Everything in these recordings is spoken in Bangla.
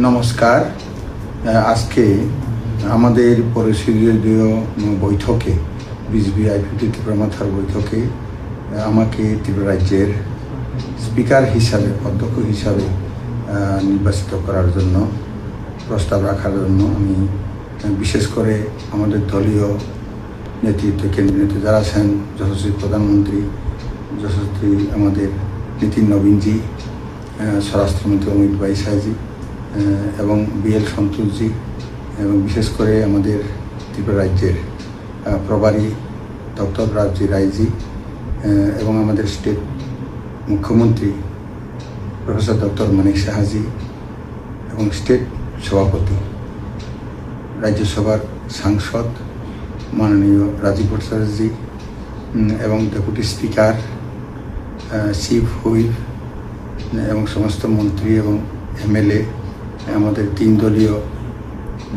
নমস্কার। আজকে আমাদের পরিষদীয় বৈঠকে বিজেপি আইপিটি ত্রিপুরা মাথার বৈঠকে আমাকে ত্রিপুরা রাজ্যের স্পিকার হিসাবে অধ্যক্ষ হিসাবে নির্বাচিত করার জন্য প্রস্তাব রাখার জন্য আমি বিশেষ করে আমাদের দলীয় নেতৃত্ব কেন্দ্রীয় নেতৃত্ব যারা আছেন, যশস্বী প্রধানমন্ত্রী, যশস্বী আমাদের নীতিন নবীনজি, স্বরাষ্ট্রমন্ত্রী অমিত ভাই শাহজি এবং বিএল সন্তোষজি এবং বিশেষ করে আমাদের ত্রিপুরা রাজ্যের প্রভারী ডক্টর রাবজি রায়জি এবং আমাদের স্টেট মুখ্যমন্ত্রী প্রফেসর ডক্টর মানিক সাহাজি এবং স্টেট সভাপতি রাজ্যসভার সাংসদ মাননীয় রাজীব ভট্টাচার্যজি এবং ডেপুটি স্পিকার, চিফ হুইপ এবং সমস্ত মন্ত্রী এবং এমএলএ, আমাদের 3 দলীয়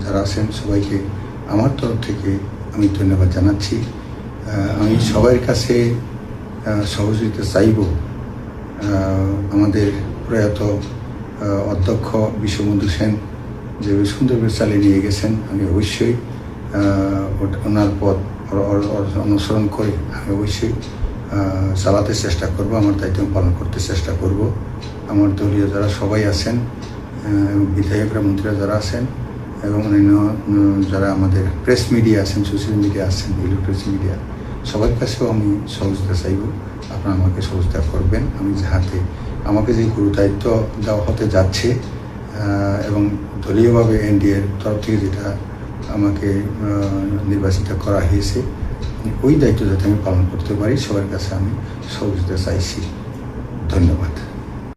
যারা আছেন সবাইকে আমার তরফ থেকে আমি ধন্যবাদ জানাচ্ছি। আমি সবার কাছে সহযোগিতা চাইব। আমাদের প্রয়াত অধ্যক্ষ বিশ্ববন্ধু সেন যে সুন্দরভাবে চালিয়ে নিয়ে গেছেন, আমি অবশ্যই ওনার পথ অনুসরণ করে আমি অবশ্যই চালাতে চেষ্টা করব, আমার দায়িত্ব পালন করতে চেষ্টা করব। আমার দলীয় যারা সবাই আছেন, বিধায়করা, মন্ত্রীরা যারা আছেন এবং অন্যান্য যারা আমাদের প্রেস মিডিয়া আছেন, সোশ্যাল মিডিয়া আছেন, ইলেকট্রনিক্স মিডিয়া, সবার কাছেও আমি সহযোগিতা চাইব। আপনারা আমাকে সহযোগিতা করবেন, আমি যাহাতে আমাকে যে গুরু দায়িত্ব দেওয়া হতে যাচ্ছে এবং দলীয়ভাবে এনডিএর তরফ থেকে যেটা আমাকে নির্বাচিত করা হয়েছে, ওই দায়িত্ব যাতে আমি পালন করতে পারি, সবার কাছে আমি সহযোগিতা চাইছি। ধন্যবাদ।